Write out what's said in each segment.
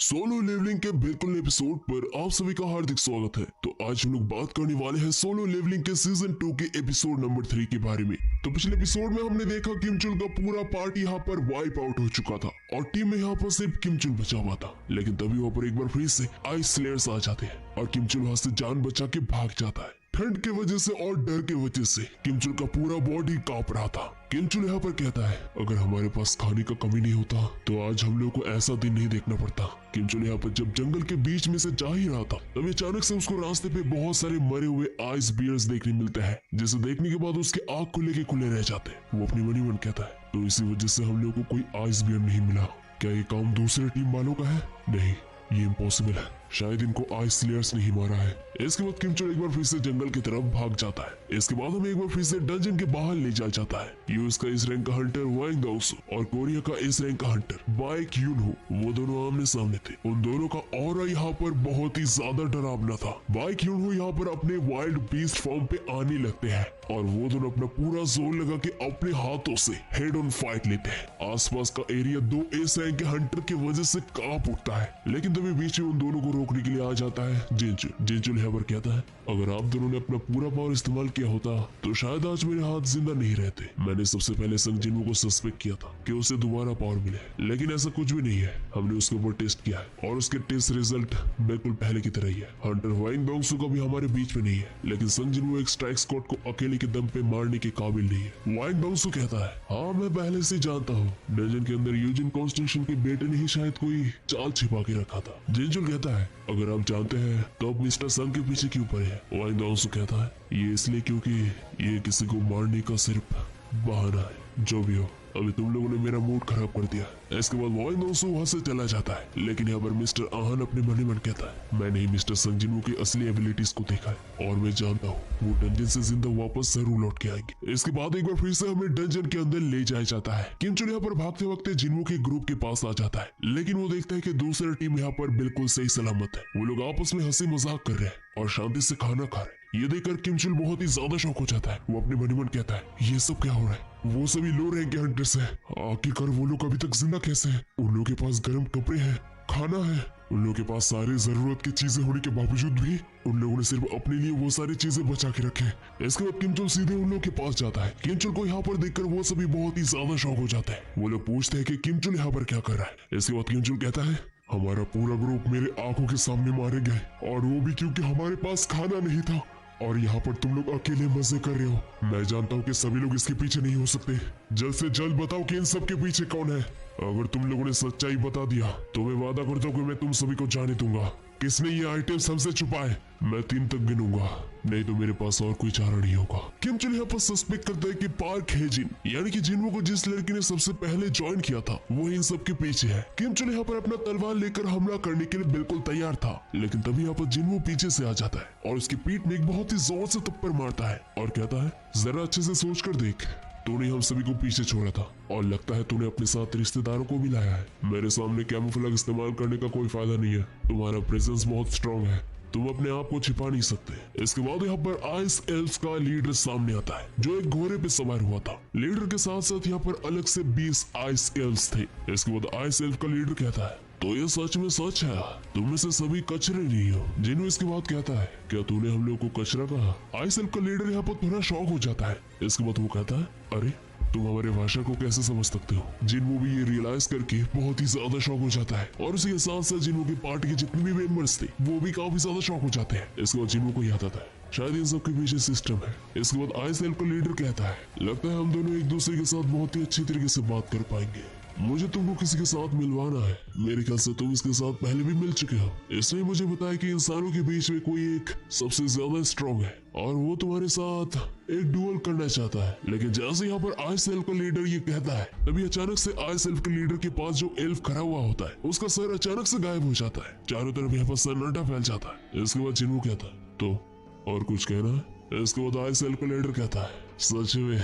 Solo levelling के बिल्कुल episode पर आप सभी का हार्दिक स्वागत है। तो आज हम लोग बात करने वाले हैं सोलो लेवलिंग के सीजन 2 के एपिसोड नंबर 3 के बारे में। तो पिछले एपिसोड में हमने देखा किमचुल का पूरा पार्टी यहाँ पर वाइप आउट हो चुका था और टीम में यहाँ पर सिर्फ किमचुल बचा हुआ था। लेकिन तभी वहाँ पर एक बार फिर से आइस स्लेयर्स आ जाते हैं और किमचुल वहाँ से जान बचा के भाग जाता है। ठंड की वजह से और डर की वजह से किमचुल का पूरा बॉडी कांप रहा था। किमचुल यहाँ पर कहता है, अगर हमारे पास खाने का कमी नहीं होता तो आज हम लोग को ऐसा दिन नहीं देखना पड़ता। किमचुल यहाँ पर जब जंगल के बीच में से जा ही रहा था तभी अचानक से उसको रास्ते पे बहुत सारे मरे हुए आइस बियर्स देखने मिलते हैं, जिसे देखने के बाद उसके आँख खुले के खुले रह जाते हैं। वो अपनी मनी मन कहता है, तो इसी वजह से हम लोग को कोई आइस बियर नहीं मिला। क्या ये काम दूसरे टीम वालों का है? नहीं, ये इम्पॉसिबल है। शायद इनको आइस स्लेयर्स नहीं मारा है। इसके बाद किमचुल एक बार फिर से जंगल की तरफ भाग जाता है। इसके बाद हमें एक बार फिर से डंजन के बाहर ले जाया जाता है। यूएस का इस रैंक का हंटर वांग दाओसू और कोरिया का इस रैंक का हंटर बाइक यूनहो, वो दोनों आमने सामने थे। उन दोनों का ऑरा यहाँ पर बहुत ही ज्यादा डरावना था। बाइक यूनहो यहाँ पर अपने वाइल्ड बीस्ट फॉर्म पे आने लगते हैं और वो दोनों अपना पूरा जोर लगा के अपने हाथों से हेड ऑन फाइट लेते हैं। आसपास का एरिया दो इस रैंक के हंटर की वजह से कांप उठता है, लेकिन तभी बीच में उन दोनों को रोकने के लिए आ जाता है जिनचुल। जिनचुल यहाँ पर कहता है, अगर आप दोनों ने अपना पूरा पावर इस्तेमाल किया होता तो शायद आज मेरे हाथ जिंदा नहीं रहते। मैंने सबसे पहले संग जिन्हो को सस्पेक्ट किया था कि उसे दोबारा पावर मिले, लेकिन ऐसा कुछ भी नहीं है। हमने उसके ऊपर टेस्ट किया है और उसके टेस्ट रिजल्ट बिल्कुल पहले की तरह ही है। हंटर वाइंग दाओसू का भी हमारे बीच में नहीं है, लेकिन संग जिन्हो एक स्ट्राइक स्क्वाड को अकेले के दम पे मारने के काबिल नहीं है। वाइंग दाओसू कहता है, हाँ मैं पहले से जानता हूँ, डंजन के अंदर यूजिन कॉन्स्टेंशन के बेटे ने ही शायद कोई चाल छिपा के रखा था। जिनचुल कहता है, अगर आप जानते हैं तो अब मिस्टर संग के पीछे क्यों पड़े हैं? वाइंग दाओसू कहता है, ये इसलिए क्योंकि ये किसी को मारने का सिर्फ बहाना है। जो भी हो, अभी तुम लोगों ने मेरा मूड खराब कर दिया। इसके बाद वाइंग दाओसू वहां से चला जाता है, लेकिन यहाँ पर मिस्टर आहान अपने मन ही मन कहता है, मैंने ही मिस्टर संग जिन्हो की असली एबिलिटीज को देखा है और मैं जानता हूँ वो डंजन से जिंदा वापस जरूर लौट के आएंगे। इसके बाद एक बार फिर से हमें डंजन के अंदर ले जाया जाता है। किमचुल यहाँ पर भागते वक्त जिन्हो के ग्रुप के पास आ जाता है, लेकिन वो देखता है कि दूसरी टीम यहाँ पर बिल्कुल सही सलामत है। वो लोग आपस में हंसी मजाक कर रहे हैं और शांति से खाना खा रहे हैं। ये देखकर किमचुल बहुत ही ज्यादा शौक हो जाता है। वो अपने मन ही मन कहता है, ये सब क्या हो रहा है? वो सभी लो रैंक के हंटर्स हैं, आखिरकार वो लोग अभी तक जिंदा कैसे हैं? उन लोगों के पास गर्म कपड़े हैं, खाना है, उन लोगों के पास सारी जरूरत की चीजें होने के बावजूद भी उन लोगों ने सिर्फ अपने लिए वो सारी चीजें बचा के रखे। इसके बाद किमचुल सीधे उन लोगों के पास जाता है। किमचुल को यहाँ पर देखकर वो सभी बहुत ही ज्यादा शौक हो जाता है। वो लोग पूछते हैं कि किमचुल यहाँ पर क्या कर रहा है। इसके बाद किमचुल कहता है, हमारा पूरा ग्रुप मेरे आंखों के सामने मारे गए और वो भी क्योंकि हमारे पास खाना नहीं था और यहाँ पर तुम लोग अकेले मजे कर रहे हो। मैं जानता हूँ कि सभी लोग इसके पीछे नहीं हो सकते। जल्द से जल्द बताओ कि इन सब के पीछे कौन है। अगर तुम लोगों ने सच्चाई बता दिया तो मैं वादा करता हूँ कि मैं तुम सभी को जाने दूंगा। किसने ये आइटम्स हमसे छुपाए? मैं 3 तक गिनूंगा, नहीं तो मेरे पास और कोई चारा नहीं होगा। किमचुल यहाँ पर सस्पेक्ट करता है कि पार्क हेजिन यानी कि जिन्हो को जिस लड़की ने सबसे पहले ज्वाइन किया था वो इन सब के पीछे है। किमचुल यहाँ पर अपना तलवार लेकर हमला करने के लिए बिल्कुल तैयार था, लेकिन तभी यहाँ पर जिन्हो पीछे से आ जाता है और उसकी पीठ में एक बहुत ही जोर से थप्पड़ मारता है और कहता है, जरा अच्छे से सोच कर देख, तूने हम सभी को पीछे छोड़ा था और लगता है तूने अपने साथ रिश्तेदारों को भी लाया है। मेरे सामने कैमोफ्लेज इस्तेमाल करने का कोई फायदा नहीं है। तुम्हारा प्रेजेंस बहुत स्ट्रांग है, तुम अपने आप को छिपा नहीं सकते। इसके बाद यहाँ पर आइस एल्फ का लीडर सामने आता है जो एक घोड़े पे सवार हुआ था। लीडर के साथ साथ यहाँ पर अलग से 20 आइस एल्फ्स थे। इसके बाद आइस एल्फ का लीडर कहता है, तो ये सच में सच है, तुम में से सभी कचरे नहीं हो। जिन्हो इसके बाद कहता है, क्या तूने हम लोग को कचरा कहा? आइस एल्फ का लीडर यहाँ पर थोड़ा शॉक हो जाता है। इसके बाद वो कहता है, अरे तुम हमारे भाषा को कैसे समझ सकते हो? जिन्हो भी ये रियलाइज करके बहुत ही ज्यादा शॉक हो जाता है और उसी के साथ साथ जिन्हो की पार्टी के जितने भी मेंबर्स थे वो भी काफी ज्यादा शॉक हो जाते हैं। इसके बाद जिन्हो को याद आता है, शायद इन सब के पीछे सिस्टम है। इसके बाद आइस एल्फ का लीडर कहता है, लगता है हम दोनों एक दूसरे के साथ बहुत ही अच्छी तरीके से बात कर पाएंगे। मुझे तुमको किसी के साथ मिलवाना है। मेरे ख्याल से तुम इसके साथ पहले भी मिल चुके हो। इसने मुझे बताया कि इंसानों के बीच में कोई एक सबसे ज्यादा स्ट्रॉन्ग है और वो तुम्हारे साथ एक डुअल करना चाहता है। लेकिन जैसे यहाँ पर आइस एल्फ का लीडर ये कहता है, तभी अचानक से आइस एल्फ के लीडर के पास जो एल्फ खड़ा हुआ होता है उसका सर अचानक से गायब हो जाता है। चारों तरफ यहाँ पर सन्नाटा फैल जाता है। इसके बाद जिन्हो कहता है, तो और कुछ कहना है? इसके बाद आइस एल्फ का लीडर कहता है, सच में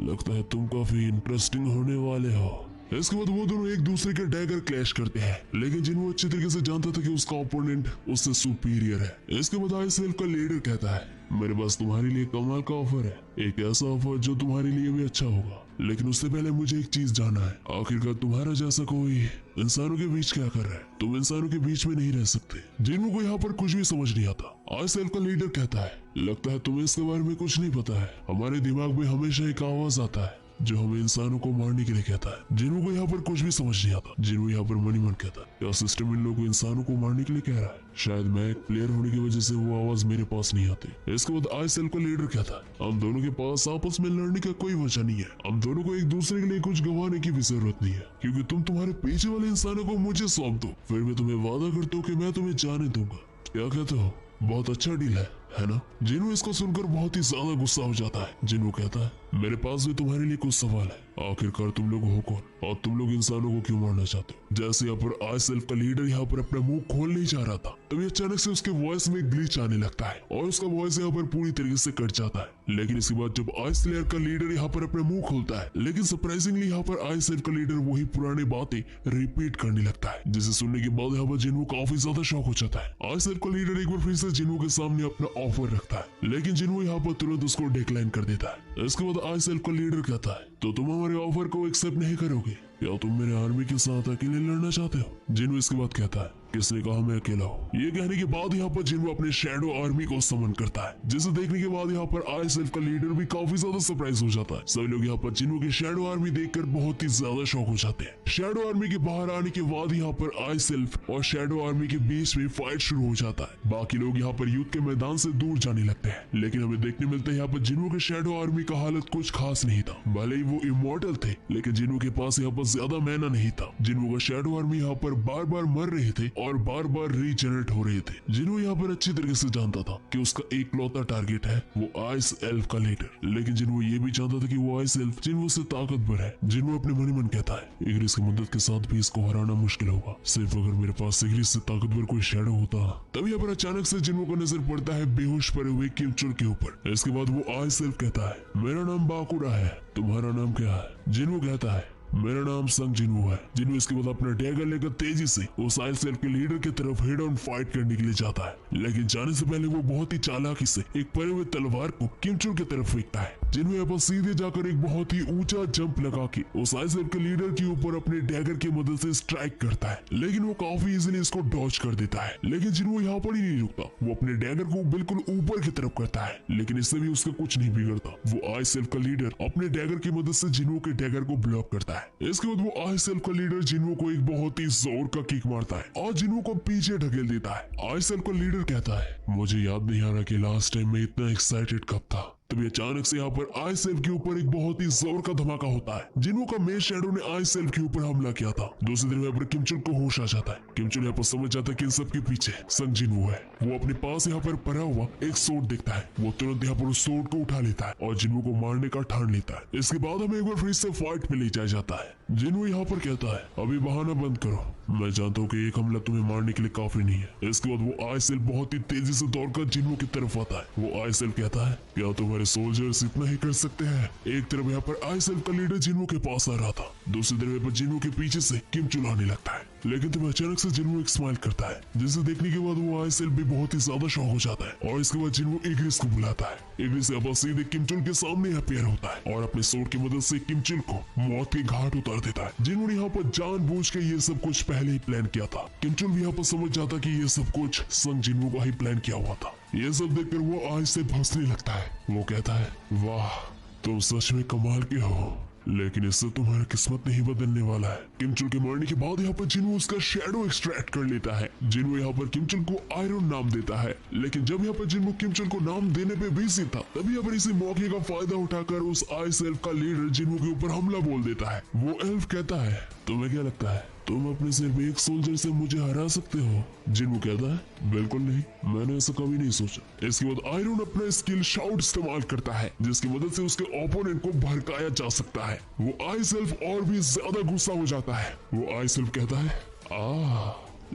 लगता है तुम काफी इंटरेस्टिंग होने वाले हो। इसके बाद वो दोनों एक दूसरे के डैगर क्लैश करते हैं, लेकिन जिन्हों अच्छी तरीके से जानता था कि उसका ओपोनेंट उससे सुपीरियर है। इसके बाद आईएसएलएफ का लीडर कहता है, मेरे पास तुम्हारे लिए कमाल का ऑफर है, एक ऐसा ऑफर जो तुम्हारे लिए भी अच्छा होगा, लेकिन उससे पहले मुझे एक चीज जानना है, आखिरकार तुम्हारा जैसा कोई इंसानों के बीच क्या कर रहा है? तुम इंसानों के बीच में नहीं रह सकते। जिन्हों को यहाँ पर कुछ भी समझ नहीं आता। आईएसएलएफ का लीडर कहता है, लगता है तुम्हें इसके बारे में कुछ नहीं पता है। हमारे दिमाग में हमेशा एक आवाज आता है जो हमें इंसानों को मारने के लिए कहता है। जिन्हों को यहाँ पर कुछ भी समझ नहीं आता। जिन्हों यहाँ पर मनी मन कहता है, क्या सिस्टम इन लोगों को इंसानों को मारने के लिए कह रहा है? शायद मैं एक प्लेयर होने की वजह से वो आवाज मेरे पास नहीं आती। इसके बाद आईएसएलएफ का लीडर कहता है, हम दोनों के पास आपस में लड़ने का कोई वजह नहीं है। हम दोनों को एक दूसरे के लिए कुछ गंवाने की भी जरूरत नहीं है, क्योंकि तुम तुम्हारे पीछे वाले इंसानों को मुझे सौंप दो, फिर मैं तुम्हें वादा करता हूँ कि मैं तुम्हें जाने दूंगा। क्या कहते हो? बहुत अच्छा डील है ना? जिन्हों इसको सुनकर बहुत ही ज्यादा गुस्सा हो जाता है। जिन्हों कहता है, मेरे पास भी तुम्हारे लिए कुछ सवाल है। आखिरकार तुम लोग हो कौन और तुम लोग इंसानों को क्यों मारना चाहते हो? जैसे यहाँ पर आईएसएलएफ का लीडर यहाँ पर अपना मुंह खोल नहीं जा रहा था, तभी अचानक से उसके वॉइस में ग्लिच आने लगता है और उसका वॉइस यहाँ पर पूरी तरीके से कट जाता है। लेकिन इसके बाद जब आईएसएलएफ का लीडर यहाँ पर अपना मुंह खोलता है, लेकिन सरप्राइजिंगली यहाँ पर आईएसएलएफ का लीडर वही पुरानी बातें रिपीट करने लगता है, जिसे सुनने के बाद यहाँ पर जिन्हों काफी ज्यादा शॉक हो जाता है। आईएसएलएफ का लीडर एक बार फिर से जिन्हों के सामने अपना ऑफर रखता है, लेकिन जिन्हों यहाँ पर तुरंत उसको डिक्लाइन कर देता है। इसके बाद आईएसएलएफ का लीडर कहता है, तो तुम हमारे ऑफर को एक्सेप्ट नहीं करोगे या तुम मेरे आर्मी के साथ अकेले लड़ना चाहते हो? जिन्हों इसके बाद कहता है, किसने कहा मैं अकेला हूँ? ये कहने के बाद यहाँ पर जिन्हों अपने शैडो आर्मी को समन करता है, जिसे देखने के बाद यहाँ पर आईएसएलएफ का लीडर भी काफी ज्यादा सरप्राइज हो जाता है। सभी लोग यहाँ पर जिन्हों की शैडो आर्मी देखकर बहुत ही ज्यादा शॉक हो जाते हैं। शैडो आर्मी के बाहर आने के बाद यहाँ पर आईएसएलएफ और शैडो आर्मी के बीच में फाइट शुरू हो जाता है। बाकी लोग यहाँ पर युद्ध के मैदान से दूर जाने लगते हैं, लेकिन हमें देखने मिलता है यहाँ पर जिन्हों के शैडो आर्मी का हालत कुछ खास नहीं था। भले ही वो इमॉर्टल थे, लेकिन जिन्हों के पास यहाँ पर ज्यादा मैना नहीं था। जिन्हों का शैडो आर्मी यहाँ पर बार बार मर रहे थे और बार बार रीजनरेट हो रहे थे। जिन्हों यहाँ पर अच्छी तरीके से जानता था कि उसका एक लौता टारगेट है वो आईएसएलएफ का लीडर, लेकिन जिन्हों ये भी जानता था कि वो आईएसएलएफ जिन्हों से ताकतवर है। जिन्हों अपने मन ही मन कहता है, इग्रिस की मदद के साथ भी इसको हराना मुश्किल होगा, सिर्फ अगर मेरे पास इग्रिस से ताकतवर कोई शैडो होता। तभी यहाँ पर अचानक से जिन्हों को नजर पड़ता है बेहोश पड़े हुए किम चुल के ऊपर। इसके बाद वो आईएसएलएफ कहता है, मेरा नाम बाकुरा है, तुम्हारा नाम क्या है? जिन्हों कहता है, मेरा नाम संग जिन्हों है। जिन्हों इसके बाद अपना डैगर लेकर तेजी से उस आईएसएलएफ के लीडर की तरफ हेड ऑन फाइट करने के लिए जाता है, लेकिन जाने से पहले वो बहुत ही चालाकी से एक परे हुए तलवार को किम चुल की तरफ फेंकता है। जिन्हों यहाँ पर सीधे जाकर एक बहुत ही ऊंचा जंप लगा के उस आईएसएलएफ के लीडर के ऊपर अपने डैगर की मदद से स्ट्राइक करता है, लेकिन वो काफी इजीली इसको डॉज कर देता है। लेकिन जिन्हों यहाँ पर ही नहीं रुकता, वो अपने डैगर को बिल्कुल ऊपर की तरफ करता है, लेकिन इससे भी उसका कुछ नहीं बिगड़ता। वो आईएसएलएफ का लीडर अपने डैगर की मदद से जिन्हों के डैगर को ब्लॉक करता है। इसके बाद वो आईएसएलएफ का लीडर जिन्हों को एक बहुत ही जोर का किक मारता है और जिन्हों को पीछे ढकेल देता है। आईएसएलएफ का लीडर कहता है, मुझे याद नहीं आ रहा कि लास्ट टाइम मैं इतना एक्साइटेड कब था। तभी अचानक से यहाँ पर आईएसएलएफ के ऊपर एक बहुत ही जोर का धमाका होता है। जिन्हों का मेन शैडो ने आईएसएलएफ के ऊपर हमला किया था। दूसरी तरफ यहाँ पर किम चुल को होश आ जाता है। किम चुल यहाँ पर समझ जाता है कि इन सब के पीछे संग जिन्हों है। वो अपने पास यहाँ पर पड़ा हुआ एक सोर्ड देखता है। वो तुरंत यहाँ पर उस सोर्ड को उठा लेता है और जिन्हों को मारने का ठान लेता है। इसके बाद हमें एक बार फिर से फाइट में ले जाया जाता है। जिन्हों यहाँ पर कहता है, अभी बहाना बंद करो, मैं जानता हूँ कि एक हमला तुम्हें मारने के लिए काफी नहीं है। इसके बाद वो आईएसएलएफ बहुत ही तेजी से दौड़कर जिन्हों की तरफ आता है। वो आईएसएलएफ कहता है, क्या तुम्हारे सोल्जर्स इतना ही कर सकते हैं? एक तरफ यहाँ पर आईएसएलएफ का लीडर जिन्हों के पास आ रहा था, दूसरी तरफ पर जिन्हों के पीछे से किम चुल आने लगता है, लेकिन तब अचानक से जिन्हों एक स्माइल करता है, जिसे देखने के बाद वो आईएसएलएफ भी बहुत ही ज्यादा शॉक हो जाता है। और इसके बाद जिन्हों इग्रिस को बुलाता है। इग्रिस यहाँ पर सीधे किम चुल के सामने अपीयर होता है और अपने सोर्ड की मदद से किम चुल को मौत के घाट उतार देता है। जिन्होंने यहाँ पर जानबूझ के ये सब कुछ पहले ही प्लान किया था। किम चुल भी यहाँ पर समझ जाता कि ये सब कुछ संग जिन्हों का ही प्लान किया हुआ था। ये सब देखकर वो आईएसएलएफ हंसने लगता है। वो कहता है, वाह तुम सच में कमाल के हो, लेकिन इससे तुम्हारा किस्मत नहीं बदलने वाला है। किम चुल के मरने के बाद यहाँ पर जिन्हों उसका शैडो एक्सट्रैक्ट कर लेता है। जिन्हों यहाँ पर किम चुल को आयरन नाम देता है, लेकिन जब यहाँ पर जिन्हों किम चुल को नाम देने पे बिजी था, तभी यहाँ पर इसी मौके का फायदा उठाकर उस आईएसएलएफ का लीडर जिन्हों के ऊपर हमला बोल देता है। वो एल्फ कहता है, तुम्हें क्या लगता है तुम अपने सिर्फ एक सोल्जर से मुझे हरा सकते हो? जिन्हों कहता है, बिल्कुल नहीं, मैंने ऐसा कभी नहीं सोचा। इसके बाद आयरन अपना स्किल शाउट इस्तेमाल करता है, जिसकी मदद से उसके ओपोनेंट को भड़काया जा सकता है। वो आईएसएलएफ और भी ज्यादा गुस्सा हो जाता है। वो आईएसएलएफ कहता है,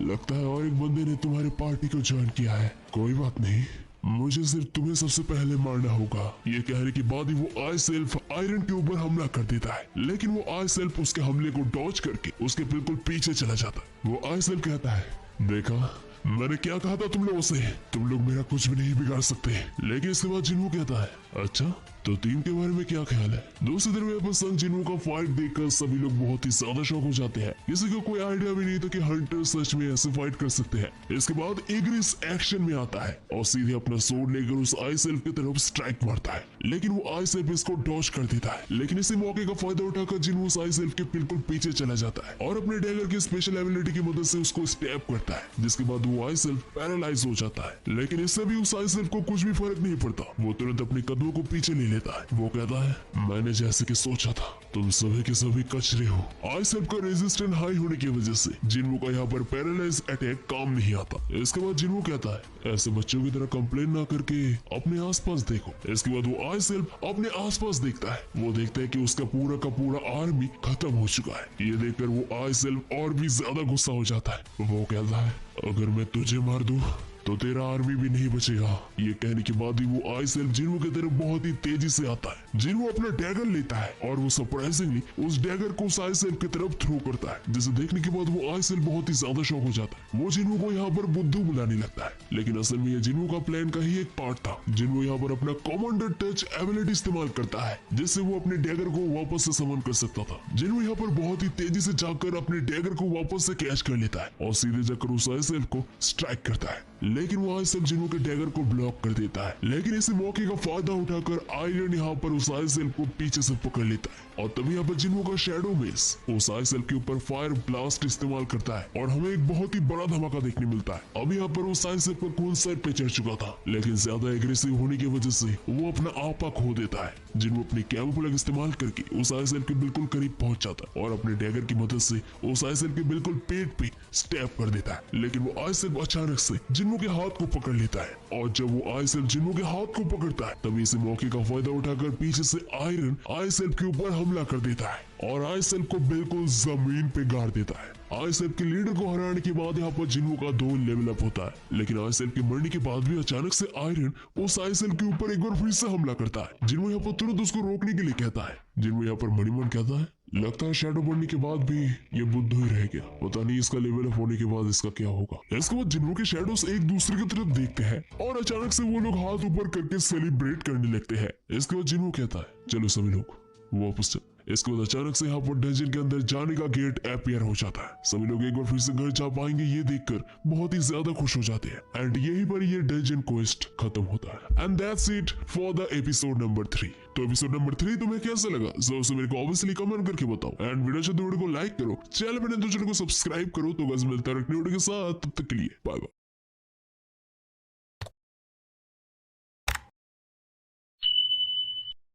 लगता है और एक बंदे ने तुम्हारी पार्टी को ज्वाइन किया है। कोई बात नहीं, मुझे सिर्फ तुम्हें सबसे पहले मारना होगा। ये कहने के बाद ही वो आई सेल्फ आयरन के ऊपर हमला कर देता है, लेकिन वो आई सेल्फ उसके हमले को डॉज करके उसके बिल्कुल पीछे चला जाता है। वो आई सेल्फ कहता है, देखा मैंने क्या कहा था तुम लोगों से, तुम लोग मेरा कुछ भी नहीं बिगाड़ सकते। लेकिन इसके बाद जिन्हों कहता है, अच्छा तो टीम के बारे में क्या ख्याल है। दूसरी तरफ यहाँ पर संग जिन्हों का फाइट देखकर सभी लोग बहुत ही ज्यादा शौक हो जाते हैं। किसी को कोई आइडिया भी नहीं था कि हंटर सच में ऐसे फाइट कर सकते हैं। इसके बाद इग्रिस एक्शन में आता है और सीधे अपना सोर्ड लेकर उस आई सेल्फ की तरफ स्ट्राइक मारता है, लेकिन वो आई सेल्फ इसको डॉज कर देता है। लेकिन इसी मौके का फायदा उठाकर जिन्हों उस आई सेल्फ के बिल्कुल पीछे चला जाता है और अपने डैगर की स्पेशल एबिलिटी की मदद से उसको स्टैब करता है, जिसके बाद वो आई सेल्फ पैरालाइज हो जाता है। लेकिन इससे भी उस आई सेल्फ को कुछ भी फर्क नहीं पड़ता। वो तुरंत अपने कदमों को पीछे ले लेता है। वो कहता है, मैंने जैसे कि सोचा था, तुम सभी के सभी कचरे हो। आई सेल्फ का रेजिस्टेंस हाई होने की वजह से जिन्हों का यहाँ पर पैरालाइज अटैक काम नहीं आता। इसके बाद जिन्हों कहता है, ऐसे बच्चों की तरह कंप्लेन ना करके अपने आसपास देखो। इसके बाद वो आई सेल्फ अपने आसपास देखता है। वो देखता है कि उसका पूरा का पूरा आर्मी खत्म हो चुका है। ये देखकर वो आई सेल्फ और भी ज्यादा गुस्सा हो जाता है। वो कहता है, अगर मैं तुझे मार दूं तो तेरा आर्मी भी नहीं बचेगा। ये कहने के बाद ही वो आई सेल्फ जिन्हों की तरफ बहुत ही तेजी से आता है। जिन्हों अपना डैगर लेता है और वो सरप्राइजिंगली उस डैगर को उस आई सेल्फ की तरफ थ्रो करता है, जिसे देखने के बाद वो आई सेल्फ बहुत ही ज्यादा शॉक हो जाता है। वो जिन्हों को यहाँ पर बुद्धू बुलाने लगता है, लेकिन असल में ये जिन्हों का प्लान का ही एक पार्ट था। जिन्हों यहाँ पर अपना कमांडर टच एबिलिटी इस्तेमाल करता है, जिससे वो अपने डैगर को वापस से समन कर सकता था। जिन्हों यहाँ पर बहुत ही तेजी से जाकर अपने डैगर को वापस से कैच कर लेता है और सीधे जाकर उस आई सेल्फ को स्ट्राइक करता है, लेकिन वो आई सेल्फ जिन्हों के डैगर को ब्लॉक कर देता है। लेकिन इसी मौके का फायदा उठाकर आयरन यहाँ पर उस आई सेल्फ को पीछे से पकड़ लेता है और तभी यहाँ पर जिन्हों का शैडो मेस उस आई सेल्फ के ऊपर फायर ब्लास्ट इस्तेमाल करता है और हमें एक बहुत ही बड़ा धमाका देखने मिलता है। अभी यहाँ पर उस आई सेल्फ का खून सर पे चढ़ चुका था, लेकिन ज्यादा एग्रेसिव होने की वजह से वो अपना आपा खो देता है। जिन्हों अपनी कैमोफ्लेज इस्तेमाल करके उस आई सेल्फ के बिल्कुल करीब पहुंच जाता है और अपने डैगर की मदद से उस आई सेल्फ के बिल्कुल पेट पे स्टैब कर देता है। लेकिन वो आई सेल्फ अचानक से जिन्हों के हाथ को पकड़ लेता है और जब वो आई सेल्फ जिन्हों के हाथ को पकड़ता है, तभी इस मौके का फायदा उठाकर पीछे से आयरन आई सेल्फ के ऊपर हमला कर देता है और आई सेल्फ को बिल्कुल जमीन पे गाड़ देता है। आई सेल्फ के लीडर को हराने के बाद यहाँ पर जिन्हों का 2 लेवल अप होता है, लेकिन आई सेल्फ के मरने के बाद भी अचानक से आयरन उस आई सेल्फ के ऊपर एक बार फिर से हमला करता है। जिन्हों यहाँ पर तुरंत उसको रोकने के लिए कहता है। जिन्हों यहाँ पर मणिमन कहता है, लगता है शैडो बढ़ने के बाद भी ये बुद्धू ही रह गया, पता नहीं इसका लेवल अप होने के बाद इसका क्या होगा। इसके बाद जिन्हों के शैडोस एक दूसरे की तरफ देखते हैं और अचानक से वो लोग हाथ ऊपर करके सेलिब्रेट करने लगते हैं। इसके बाद जिन्हों कहता है, चलो सभी लोग वापस चल। इसके बाद अचानक से यहाँ पर डंजन के अंदर जाने का गेट अपीयर हो जाता है। सभी लोग एक बार फिर से घर जा पाएंगे ये देखकर बहुत ही ज्यादा खुश हो जाते हैं एंड यहीं पर ये डंजन क्वेस्ट खत्म होता है। And that's it for the episode number 3। तो एपिसोड नंबर 3 तुम्हें कैसा लगा जरूर मेरे को ऑब्वियसली कमेंट करके बताओ एंड वीडियो को लाइक करो, चैनल पर नए तो चैनल को सब्सक्राइब करो। तो गाइस मिलता है वीडियो के साथ, तब तक के लिए बाय बाय।